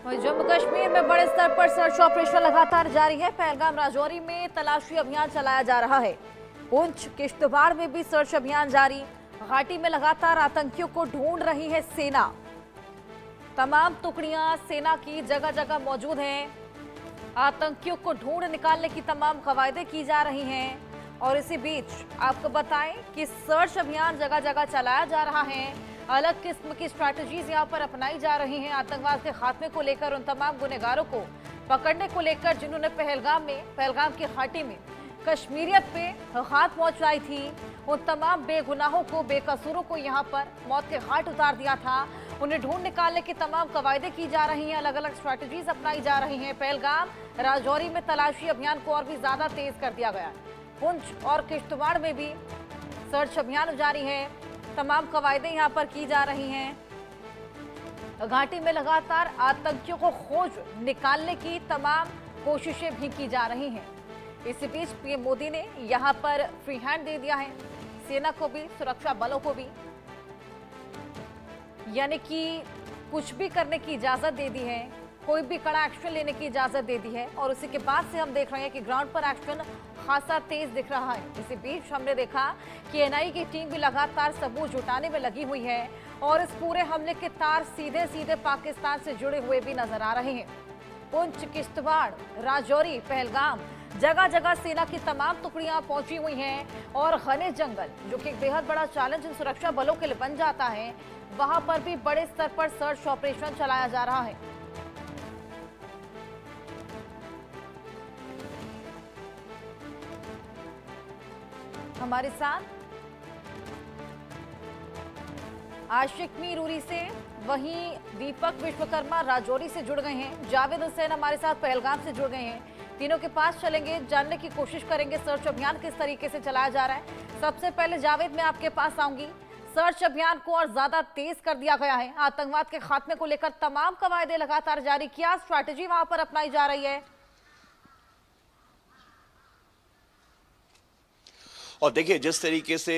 वहीं जम्मू कश्मीर में बड़े स्तर पर सर्च ऑपरेशन लगातार जारी है। पहलगाम राजौरी में तलाशी अभियान चलाया जा रहा है। पुंछ किश्तवाड़ में भी सर्च अभियान जारी। घाटी में लगातार आतंकियों को ढूंढ रही है सेना। तमाम टुकड़ियां सेना की जगह जगह मौजूद हैं। आतंकियों को ढूंढ निकालने की तमाम कवायदें की जा रही हैं। और इसी बीच आपको बताएं कि सर्च अभियान जगह जगह चलाया जा रहा है। अलग किस्म की स्ट्रैटेजीज यहां पर अपनाई जा रही हैं आतंकवाद के खात्मे को लेकर, उन तमाम गुनहगारों को पकड़ने को लेकर जिन्होंने पहलगाम की घाटी में कश्मीरियत पे हाथ पहुंचाई थी। उन तमाम बेगुनाहों को, बेकसूरों को यहां पर मौत के घाट उतार दिया था। उन्हें ढूंढ निकालने की तमाम कवायदें की जा रही हैं, अलग अलग स्ट्रैटेजीज अपनाई जा रही हैं। पहलगाम राजौरी में तलाशी अभियान को और भी ज्यादा तेज कर दिया गया है। पुंछ और किश्तवाड़ में भी सर्च अभियान जारी है। तमाम कवायदें यहां पर की जा रही हैं। घाटी में लगातार आतंकियों को खोज निकालने की तमाम कोशिशें भी की जा रही हैं। इसी बीच पीएम मोदी ने यहां पर फ्री हैंड दे दिया है सेना को भी, सुरक्षा बलों को भी, यानी कि कुछ भी करने की इजाजत दे दी है, कोई भी कड़ा एक्शन लेने की इजाजत दे दी है। और उसी के बाद से हम देख रहे हैं कि ग्राउंड पर एक्शन खासा तेज दिख रहा है। इसी बीच हमने देखा कि एनआईए की टीम भी लगातार सबूत जुटाने में लगी हुई है और इस पूरे हमले के तार सीधे सीधे पाकिस्तान से जुड़े हुए भी नजर आ रहे हैं। पुंछ, किश्तवाड़, राजौरी, पहलगाम, जगह जगह सेना की तमाम टुकड़ियां पहुंची हुई हैं और घने जंगल, जो कि एक बेहद बड़ा चैलेंज इन सुरक्षा बलों के लिए बन जाता है, वहां पर भी बड़े स्तर पर सर्च ऑपरेशन चलाया जा रहा है। हमारे साथ आशिक मीर उरी से, वहीं दीपक विश्वकर्मा राजौरी से जुड़ गए हैं। जावेद हुसैन हमारे साथ पहलगाम से जुड़ गए हैं। तीनों के पास चलेंगे, जानने की कोशिश करेंगे सर्च अभियान किस तरीके से चलाया जा रहा है। सबसे पहले जावेद, मैं आपके पास आऊंगी। सर्च अभियान को और ज्यादा तेज कर दिया गया है। आतंकवाद के खात्मे को लेकर तमाम कवायदे लगातार जारी। क्या स्ट्रैटेजी वहां पर अपनाई जा रही है? और देखिए, जिस तरीके से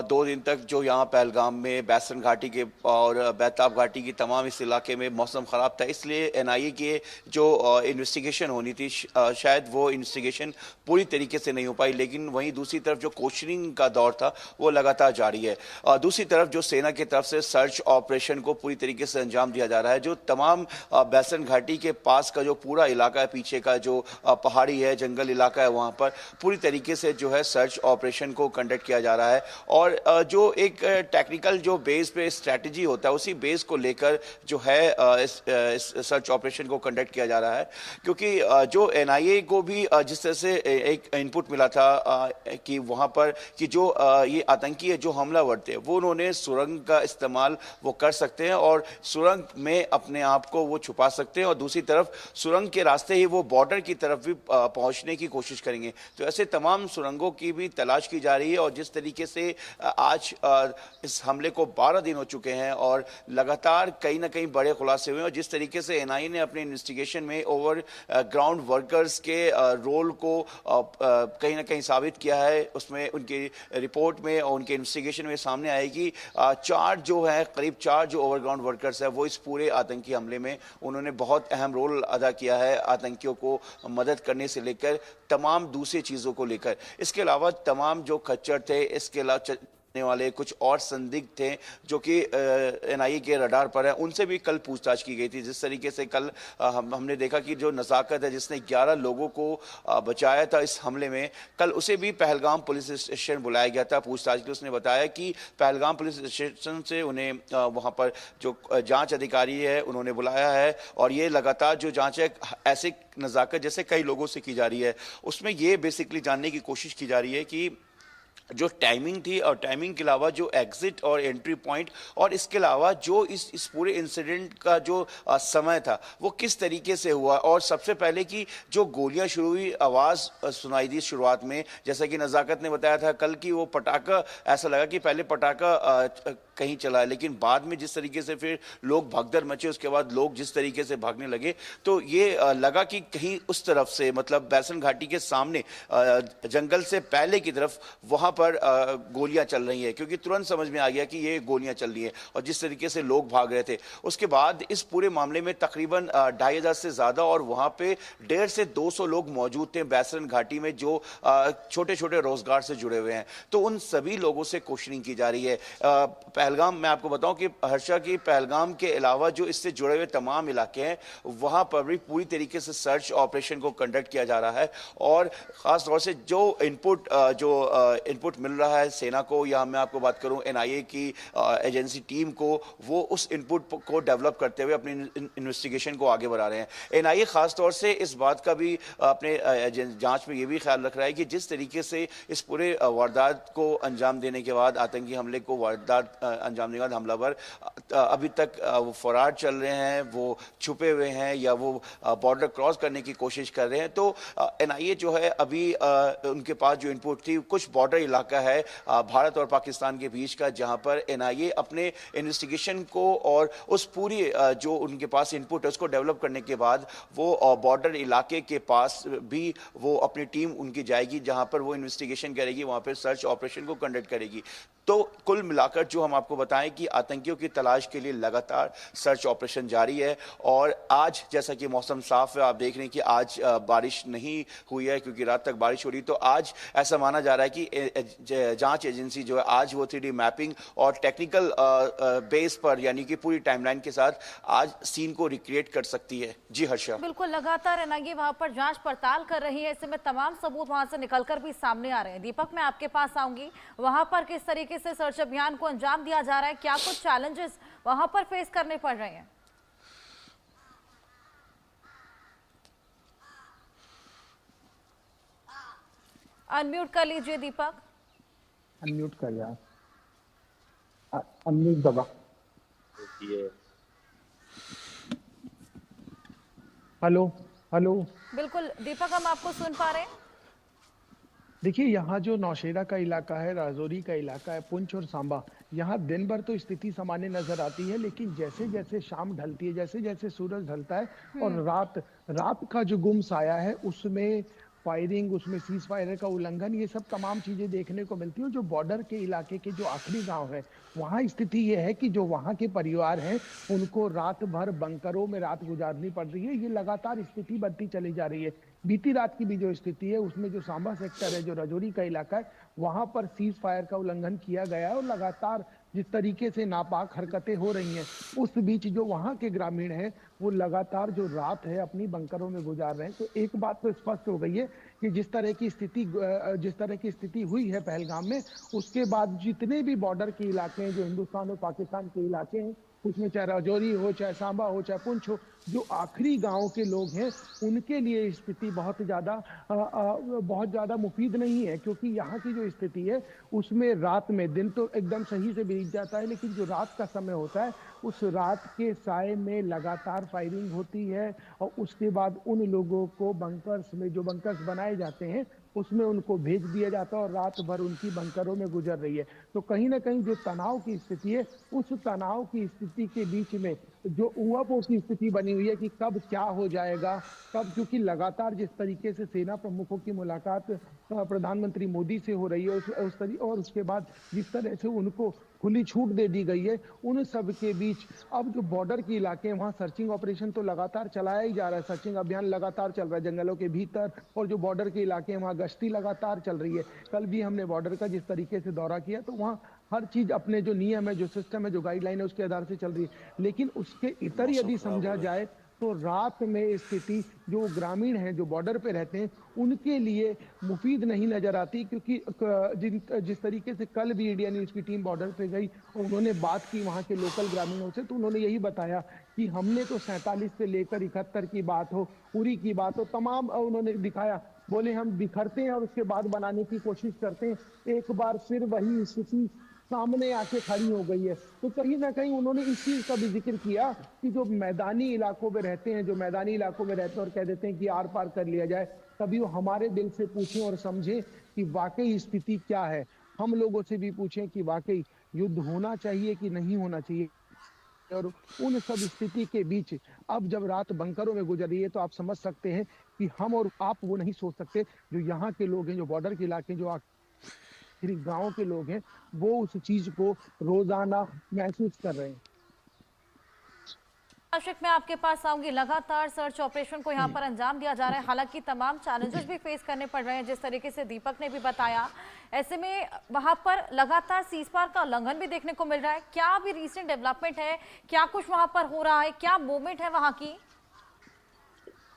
2 दिन तक जो यहाँ पहलगाम में बैसन घाटी के और बेताब घाटी की तमाम इस इलाके में मौसम ख़राब था, इसलिए एनआईए की जो इन्वेस्टिगेशन होनी थी शायद वो इन्वेस्टिगेशन पूरी तरीके से नहीं हो पाई। लेकिन वहीं दूसरी तरफ जो क्वेश्चनिंग का दौर था वो लगातार जारी है। दूसरी तरफ जो सेना की तरफ से सर्च ऑपरेशन को पूरी तरीके से अंजाम दिया जा रहा है। जो तमाम बैसन घाटी के पास का जो पूरा इलाका है, पीछे का जो पहाड़ी है, जंगल इलाका है, वहाँ पर पूरी तरीके से जो है सर्च ऑपरेशन को कंडक्ट किया जा रहा है। और जो एक टेक्निकल जो बेस पे स्ट्रेटजी होता है, उसी बेस को लेकर जो है इस सर्च ऑपरेशन को कंडक्ट किया जा रहा है। क्योंकि जो एनआईए को भी जिस तरह से एक इनपुट मिला था कि वहां पर कि जो ये आतंकी है, जो हमलावर थे, वो उन्होंने सुरंग का इस्तेमाल वो कर सकते हैं और सुरंग में अपने आप को वो छुपा सकते हैं और दूसरी तरफ सुरंग के रास्ते ही वो बॉर्डर की तरफ भी पहुंचने की कोशिश करेंगे। तो ऐसे तमाम सुरंगों की भी तलाश की जा रही है। और जिस तरीके से आज इस हमले को 12 दिन हो चुके हैं और लगातार कहीं ना कहीं बड़े खुलासे हुए हैं, और जिस तरीके से एनआईए ने अपने इन्वेस्टिगेशन में ओवर ग्राउंड वर्कर्स के रोल को कहीं ना कहीं साबित किया है, उसमें उनकी रिपोर्ट में और उनके इन्वेस्टिगेशन में सामने आया कि करीब 4 जो ओवरग्राउंड वर्कर्स है, वो इस पूरे आतंकी हमले में उन्होंने बहुत अहम रोल अदा किया है, आतंकियों को मदद करने से लेकर तमाम दूसरी चीज़ों को लेकर। इसके अलावा तमाम जो खच्चर थे, इसके अलावा वाले कुछ और संदिग्ध थे जो कि एनआईए के रडार पर है, उनसे भी कल पूछताछ की गई थी। जिस तरीके से कल हमने देखा कि जो नज़ाकत है, जिसने 11 लोगों को बचाया था इस हमले में, कल उसे भी पहलगाम पुलिस स्टेशन बुलाया गया था पूछताछ के लिए। उसने बताया कि पहलगाम पुलिस स्टेशन से उन्हें वहाँ पर जो जाँच अधिकारी है उन्होंने बुलाया है और ये लगातार जो जाँच है ऐसे नज़ाकत जैसे कई लोगों से की जा रही है, उसमें ये बेसिकली जानने की कोशिश की जा रही है कि जो टाइमिंग थी और टाइमिंग के अलावा जो एग्जिट और एंट्री पॉइंट और इसके अलावा जो इस पूरे इंसिडेंट का जो समय था वो किस तरीके से हुआ। और सबसे पहले कि जो गोलियां शुरू हुई, आवाज़ सुनाई दी शुरुआत में, जैसा कि नज़ाकत ने बताया था कल की, वो पटाखा ऐसा लगा कि पहले पटाखा कहीं चला है, लेकिन बाद में जिस तरीके से फिर लोग भगदड़ मचे, उसके बाद लोग जिस तरीके से भागने लगे, तो ये लगा कि कहीं उस तरफ से, मतलब बैसन घाटी के सामने जंगल से पहले की तरफ वहां पर गोलियां चल रही हैं, क्योंकि तुरंत समझ में आ गया कि ये गोलियां चल रही हैं और जिस तरीके से लोग भाग रहे थे। उसके बाद इस पूरे मामले में तकरीबन 2500 से ज्यादा और वहां पे 150 से 200 लोग मौजूद थे बैसन घाटी में, जो छोटे छोटे रोजगार से जुड़े हुए हैं। तो उन सभी लोगों से क्वेश्चनिंग की जा रही है। पहलगाम, मैं आपको बताऊं कि हर्षा की पहलगाम के अलावा जो इससे जुड़े हुए तमाम इलाके हैं, वहां पर भी पूरी तरीके से सर्च ऑपरेशन को कंडक्ट किया जा रहा है और खास तौर से जो इनपुट मिल रहा है सेना को, या मैं आपको बात करूं एनआईए की एजेंसी टीम को, वो उस इनपुट को डेवलप करते हुए अपनी इन्वेस्टिगेशन को आगे बढ़ा रहे हैं। एनआईए खास तौर से इस बात का भी अपने जांच में ये भी ख्याल रख रहा है कि जिस तरीके से इस पूरे वारदात को अंजाम देने के बाद, आतंकी हमले को वारदात अंजाम देने के बाद हमलावर अभी तक वो फरार चल रहे हैं, वो छुपे हुए हैं या वो बॉर्डर क्रॉस करने की कोशिश कर रहे हैं। तो एनआईए जो है अभी उनके पास जो इनपुट थी, कुछ बॉर्डर इलाका है भारत और पाकिस्तान के बीच का, जहां पर एनआईए अपने इन्वेस्टिगेशन को और उस पूरी जो उनके पास इनपुट है उसको डेवलप करने के बाद वो बॉर्डर इलाके के पास भी वो अपनी टीम उनकी जाएगी, जहां पर वो इन्वेस्टिगेशन करेगी, वहां पर सर्च ऑपरेशन को कंडक्ट करेगी। तो कुल मिलाकर जो हम आपको बताएं कि आतंकियों की तलाश के लिए लगातार सर्च ऑपरेशन जारी है। और आज जैसा कि मौसम साफ है, आप देख रहे हैं कि आज बारिश नहीं हुई है क्योंकि रात तक बारिश हो रही, तो आज ऐसा माना जा रहा है कि जांच एजेंसी जो है आज वो 3D मैपिंग और टेक्निकल बेस पर, यानी कि पूरी टाइमलाइन के साथ आज सीन को रिक्रिएट कर सकती है। जी हर्षा। बिल्कुल, लगातार एनआईए वहां पर जांच पड़ताल कर रही है, ऐसे में तमाम सबूत वहां से निकलकर भी सामने आ रहे हैं। दीपक, मैं आपके पास आऊंगी, वहां पर किस तरीके से सर्च अभियान को अंजाम दिया जा रहा है, क्या कुछ चैलेंजेस वहां पर फेस करने पड़ रहे हैं? अनम्यूट कर लीजिए दीपक। अनम्यूट कर यार, अनम्यूट दबा। Hello hello. बिल्कुल दीपक, हम आपको सुन पा रहे हैं। देखिए, यहाँ जो नौशेरा का इलाका है, राजौरी का इलाका है, पुंछ और सांबा, यहाँ दिन भर तो स्थिति सामान्य नजर आती है, लेकिन जैसे जैसे शाम ढलती है, जैसे जैसे सूरज ढलता है और रात का जो गुम साया है, उसमें फायरिंग, उसमें सीज फायर का उल्लंघन, ये सब तमाम चीजें देखने को मिलती है। जो बॉर्डर के इलाके के जो आखिरी गांव है, वहाँ स्थिति ये है कि जो वहाँ के परिवार हैं, उनको रात भर बंकरों में रात गुजारनी पड़ रही है। ये लगातार स्थिति बढ़ती चली जा रही है। बीती रात की भी जो स्थिति है, उसमें जो सांबा सेक्टर है, जो राजौरी का इलाका है, वहां पर सीज फायर का उल्लंघन किया गया है और लगातार जिस तरीके से नापाक हरकतें हो रही हैं, उस बीच जो वहां के ग्रामीण हैं, वो लगातार जो रात है अपनी बंकरों में गुजार रहे हैं। तो एक बात तो स्पष्ट हो गई है कि जिस तरह की स्थिति हुई है पहलगाम में, उसके बाद जितने भी बॉर्डर के इलाके हैं, जो हिंदुस्तान और पाकिस्तान के इलाके हैं, उसमें चाहे राजौरी हो, चाहे सांबा हो, चाहे पुंछ हो, जो आखिरी गांव के लोग हैं, उनके लिए स्थिति बहुत ज़्यादा मुफीद नहीं है। क्योंकि यहाँ की जो स्थिति है, उसमें रात में, दिन तो एकदम सही से बीत जाता है, लेकिन जो रात का समय होता है, उस रात के साए में लगातार फायरिंग होती है और उसके बाद उन लोगों को बंकर्स में, जो बंकर्स बनाए जाते हैं, उसमें उनको भेज दिया जाता है और रात भर उनकी बंकरों में गुजर रही है। तो कहीं ना कहीं जो तनाव की स्थिति है, उस तनाव की स्थिति के बीच में जो ऊहापोह की स्थिति बनी हुई है कि कब क्या हो जाएगा, कब, क्योंकि लगातार जिस तरीके से सेना प्रमुखों की मुलाकात प्रधानमंत्री मोदी से हो रही है, और उसके बाद जिस तरह से उनको खुली छूट दे दी गई है, उन सब के बीच अब जो बॉर्डर के इलाके हैं, वहाँ सर्चिंग ऑपरेशन तो लगातार चलाया ही जा रहा है, सर्चिंग अभियान लगातार चल रहा है जंगलों के भीतर, और जो बॉर्डर के इलाके हैं, वहाँ गश्ती लगातार चल रही है। कल भी हमने बॉर्डर का जिस तरीके से दौरा किया, तो वहाँ हर चीज अपने जो नियम है, जो सिस्टम है, जो गाइडलाइन है, उसके आधार से चल रही है। लेकिन उसके इतर यदि समझा जाए तो रात में स्थिति जो ग्रामीण हैं, जो बॉर्डर पे रहते हैं, उनके लिए मुफीद नहीं नजर आती। क्योंकि जिस तरीके से कल भी इंडिया न्यूज की टीम बॉर्डर पे गई और उन्होंने बात की वहाँ के लोकल ग्रामीणों से, तो उन्होंने यही बताया कि हमने तो 47 से लेकर 71 की बात हो, उरी की बात हो, तमाम उन्होंने दिखाया। बोले हम बिखरते हैं और उसके बाद बनाने की कोशिश करते हैं, एक बार फिर वही स्थिति सामने आके खड़ी हो गई है। तो कहीं ना कहीं उन्होंने इस चीज का भी जिक्र किया कि जो मैदानी इलाकों में रहते हैं, और कह देते हैं कि आर पार कर लिया जाए, कभी वो हमारे दिल से पूछें और समझें कि वाकई स्थिति क्या है। हम लोगों से भी पूछें कि वाकई युद्ध होना चाहिए कि नहीं होना चाहिए। और उन सब स्थिति के बीच अब जब रात बंकरों में गुजर रही है तो आप समझ सकते हैं कि हम और आप वो नहीं सोच सकते जो यहाँ के लोग हैं, जो बॉर्डर के इलाके हैं, जो आखिरी गांव के लोग हैं, वो उस चीज को रोजाना महसूस कर रहे हैं। आशिक, मैं आपके पास आऊंगी। लगातार सर्च ऑपरेशन को यहाँ पर अंजाम दिया जा रहा है, हालांकि तमाम चैलेंजेस भी फेस करने पड़ रहे हैं, जिस तरीके से दीपक ने भी बताया। ऐसे में वहां पर लगातार सीजफायर का उल्लंघन भी देखने को मिल रहा है। क्या अभी रिसेंट डेवलपमेंट है, क्या कुछ वहां पर हो रहा है, क्या मूवमेंट है वहां की?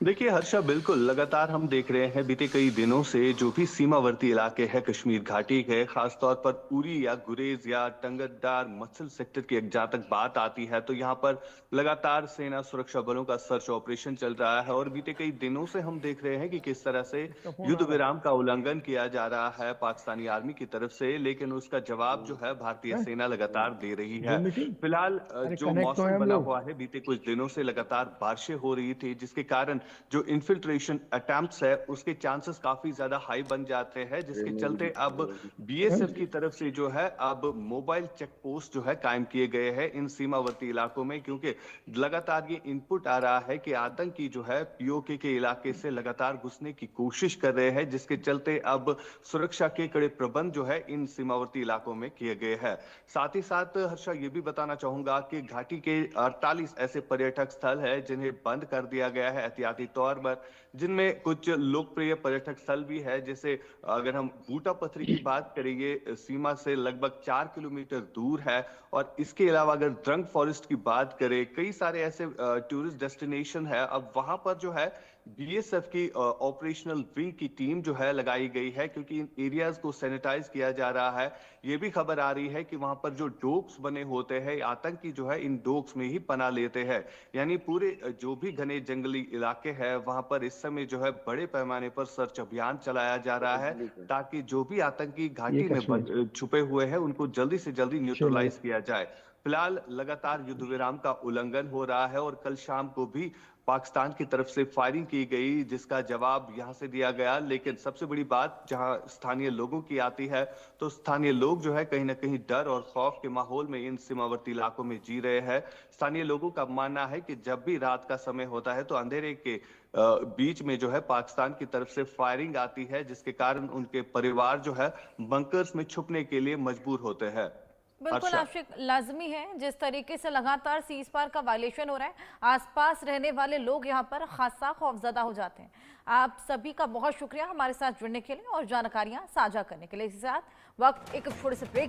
देखिए हर्षा, बिल्कुल लगातार हम देख रहे हैं बीते कई दिनों से जो भी सीमावर्ती इलाके हैं कश्मीर घाटी के, खासतौर पर उरी या गुरेज या टंगरदार मत्सल सेक्टर की जहां तक बात आती है तो यहाँ पर लगातार सेना सुरक्षा बलों का सर्च ऑपरेशन चल रहा है। और बीते कई दिनों से हम देख रहे हैं कि किस तरह से युद्ध विराम का उल्लंघन किया जा रहा है पाकिस्तानी आर्मी की तरफ से, लेकिन उसका जवाब जो है भारतीय सेना लगातार दे रही है। फिलहाल जो मौसम बना हुआ है, बीते कुछ दिनों से लगातार बारिशें हो रही थी, जिसके कारण जो इन्फिल्ट्रेशन अटेम्प्ट्स है उसके चांसेस काफी ज्यादा हाई बन जाते हैं, जिसके चलते अब बीएसएफ की तरफ से जो है अब मोबाइल चेक पोस्ट जो है कायम किए गए हैं इन सीमावर्ती इलाकों में, क्योंकि लगातार ये इनपुट आ रहा है कि आतंकी जो है पीओके के इलाके से लगातार घुसने की कोशिश कर रहे हैं, जिसके चलते अब सुरक्षा के कड़े प्रबंध जो है इन सीमावर्ती इलाकों में किए गए हैं। साथ ही साथ हर्षा ये भी बताना चाहूंगा कि घाटी के 48 ऐसे पर्यटक स्थल है जिन्हें बंद कर दिया गया है एहतियाती तौर पर, जिनमें कुछ लोकप्रिय पर्यटक स्थल भी है। जैसे अगर हम बूटा पथरी की बात करेंगे, सीमा से लगभग 4 किलोमीटर दूर है। और इसके अलावा अगर द्रंग फॉरेस्ट की बात करें, कई सारे ऐसे टूरिस्ट डेस्टिनेशन है। अब वहां पर जो है बीएसएफ की ऑपरेशनल विंग की टीम जो है लगाई गई है, क्योंकि इन एरियाज को सैनिटाइज किया जा रहा है। ये भी खबर आ रही है कि वहां पर जो डोक्स बने होते हैं, आतंकी जो है इन डोक्स में ही पनाह लेते हैं। यानी पूरे जो भी घने जंगली इलाके हैं वहां पर इस समय जो है बड़े पैमाने पर सर्च अभियान चलाया जा रहा है, ताकि जो भी आतंकी घाटी में छुपे हुए हैं उनको जल्दी से जल्दी न्यूट्रलाइज किया जाए। फिलहाल लगातार युद्ध विराम का उल्लंघन हो रहा है और कल शाम को भी पाकिस्तान की तरफ से फायरिंग की गई, जिसका जवाब यहां से दिया गया। लेकिन सबसे बड़ी बात जहां स्थानीय लोगों की आती है, तो स्थानीय लोग जो है कहीं ना कहीं डर और खौफ के माहौल में इन सीमावर्ती इलाकों में जी रहे हैं। स्थानीय लोगों का मानना है कि जब भी रात का समय होता है तो अंधेरे के बीच में जो है पाकिस्तान की तरफ से फायरिंग आती है, जिसके कारण उनके परिवार जो है बंकर्स में छुपने के लिए मजबूर होते हैं। बिल्कुल आशिक, लाजमी है जिस तरीके से लगातार सीजफायर का वायलेशन हो रहा है, आसपास रहने वाले लोग यहाँ पर खासा खौफजदा हो जाते हैं। आप सभी का बहुत शुक्रिया हमारे साथ जुड़ने के लिए और जानकारियां साझा करने के लिए। इसी साथ वक्त एक छोटे से ब्रेक